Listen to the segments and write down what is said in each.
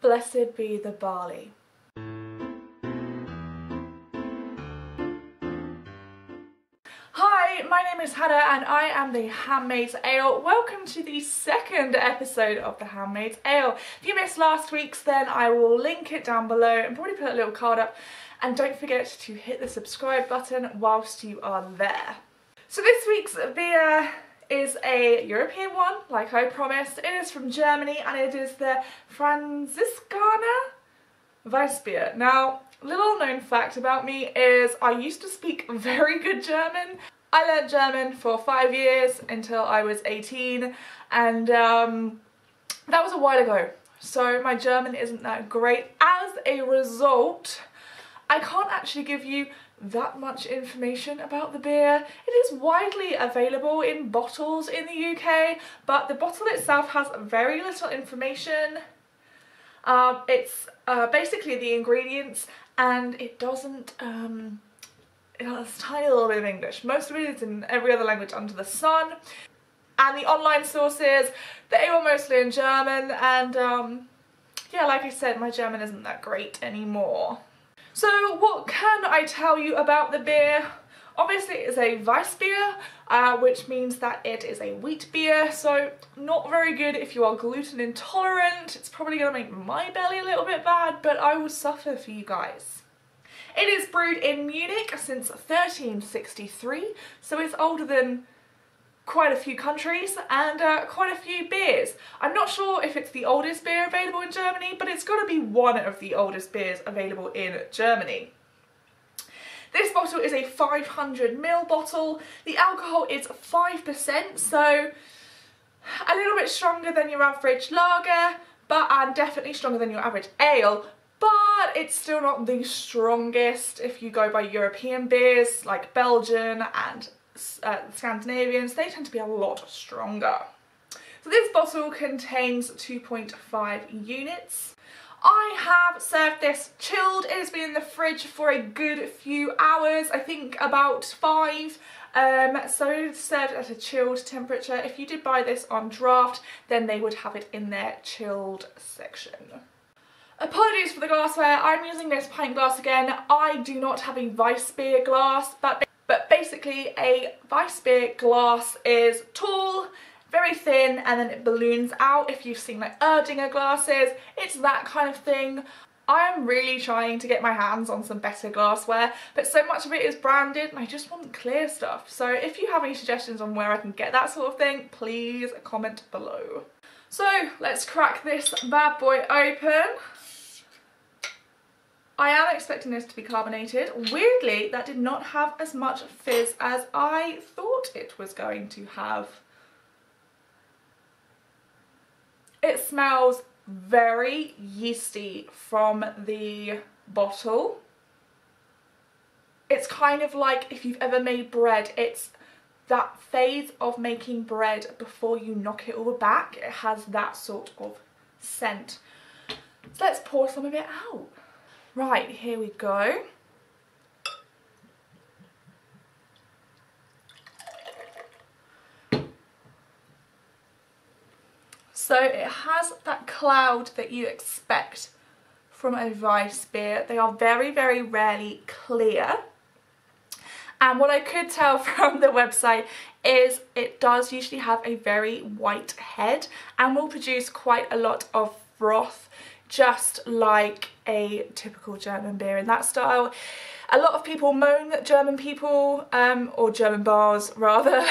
blessed be the barley. Hi, my name is Hannah and I am the Handmaid's Ale. Welcome to the second episode of the Handmaid's Ale. If you missed last week's, then I will link it down below and probably put a little card up. And don't forget to hit the subscribe button whilst you are there. So this week's beer is a European one, like I promised. It is from Germany and it is the Franziskaner Weissbier. Now, little known fact about me is I used to speak very good German. I learnt German for 5 years until I was 18 and that was a while ago. So my German isn't that great. As a result, I can't actually give you that much information about the beer. It is widely available in bottles in the UK, but the bottle itself has very little information. It's basically the ingredients, and it doesn't, it has a tiny little bit of English. Most of it is in every other language under the sun. And the online sources, they were mostly in German, and yeah, like I said, my German isn't that great anymore. So what can I tell you about the beer? Obviously it is a Weissbier, which means that it is a wheat beer, so not very good if you are gluten intolerant. It's probably going to make my belly a little bit bad, but I will suffer for you guys. It is brewed in Munich since 1363, so it's older than quite a few countries and quite a few beers. I'm not sure if it's the oldest beer available in Germany, but it's got to be one of the oldest beers available in Germany. This bottle is a 500ml bottle. The alcohol is 5%, so a little bit stronger than your average lager, and definitely stronger than your average ale, but it's still not the strongest if you go by European beers like Belgian and Scandinavians. They tend to be a lot stronger. So this bottle contains 2.5 units. I have served this chilled. It has been in the fridge for a good few hours, I think about 5. So it's served at a chilled temperature. If you did buy this on draft, then they would have it in their chilled section. Apologies for the glassware. I'm using this pint glass again. I do not have a Weissbier glass, but basically a Weissbier glass is tall, very thin, and then it balloons out. If you've seen like Erdinger glasses, it's that kind of thing. I am really trying to get my hands on some better glassware, but so much of it is branded and I just want clear stuff. So if you have any suggestions on where I can get that sort of thing, please comment below. So let's crack this bad boy open. I am expecting this to be carbonated. Weirdly, that did not have as much fizz as I thought it was going to have. It smells very yeasty from the bottle. It's kind of like if you've ever made bread, it's that phase of making bread before you knock it all back. It has that sort of scent. So let's pour some of it out. Right, here we go. So it has that cloud that you expect from a Weissbier. They are very, very rarely clear. And what I could tell from the website is it does usually have a very white head and will produce quite a lot of froth, just like a typical German beer in that style. A lot of people moan that German people, or German bars rather,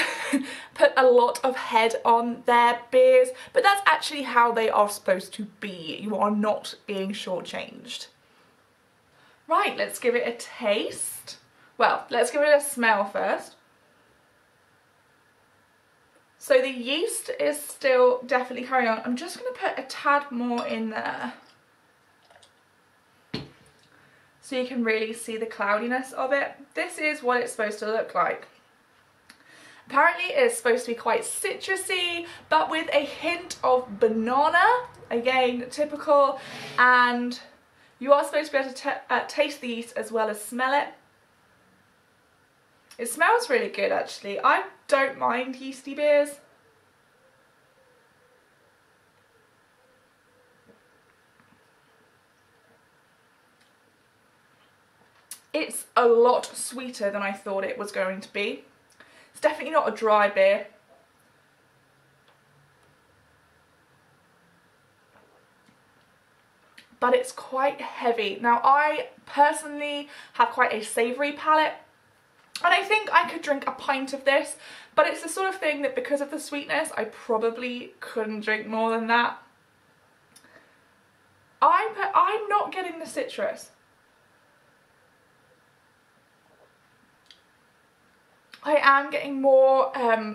put a lot of head on their beers, but that's actually how they are supposed to be. You are not being shortchanged. Right, let's give it a taste. Well, let's give it a smell first. So the yeast is still definitely carrying on. I'm just going to put a tad more in there, so you can really see the cloudiness of it. This is what it's supposed to look like. Apparently it's supposed to be quite citrusy, but with a hint of banana. Again, typical. And you are supposed to be able to taste the yeast as well as smell it. It smells really good actually. I don't mind yeasty beers. It's a lot sweeter than I thought it was going to be. It's definitely not a dry beer. But it's quite heavy. Now, I personally have quite a savoury palate, and I think I could drink a pint of this, but it's the sort of thing that because of the sweetness, I probably couldn't drink more than that. I'm not getting the citrus. I am getting more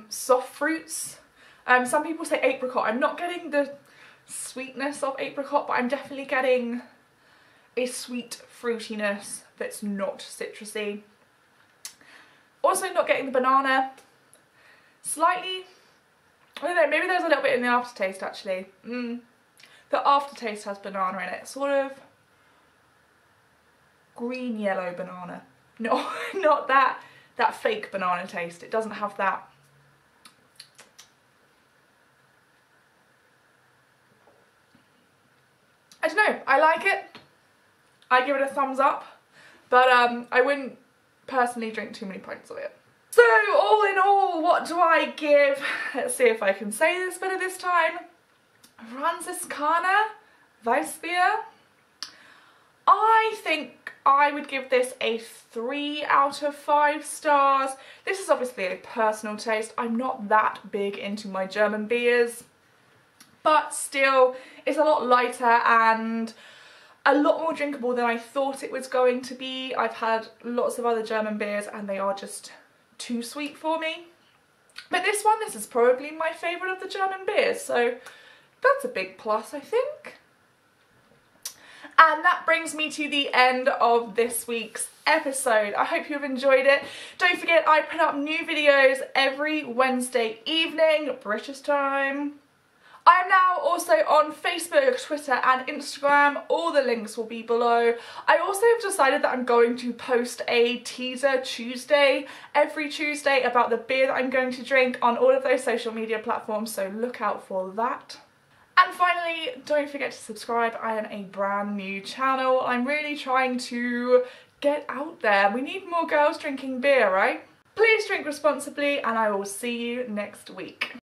soft fruits. Some people say apricot. I'm not getting the sweetness of apricot, but I'm definitely getting a sweet fruitiness that's not citrusy. Also not getting the banana. Slightly, I don't know, maybe there's a little bit in the aftertaste actually. The aftertaste has banana in it, sort of green yellow banana. No, not that fake banana taste. It doesn't have that. I don't know, I like it. I give it a thumbs up, but I wouldn't personally drink too many pints of it. So all in all, what do I give? Let's see if I can say this better this time. Franziskaner Weissbier. I think I would give this a 3 out of 5 stars. This is obviously a personal taste. I'm not that big into my German beers, but still it's a lot lighter and a lot more drinkable than I thought it was going to be. I've had lots of other German beers and they are just too sweet for me. But this is probably my favourite of the German beers, so that's a big plus, I think. And that brings me to the end of this week's episode. I hope you've enjoyed it. Don't forget, I put up new videos every Wednesday evening, British time. I am now also on Facebook, Twitter and Instagram. All the links will be below. I also have decided that I'm going to post a teaser Tuesday, every Tuesday, about the beer that I'm going to drink on all of those social media platforms, so look out for that. And finally, don't forget to subscribe. I am a brand new channel. I'm really trying to get out there. We need more girls drinking beer, right? Please drink responsibly and I will see you next week.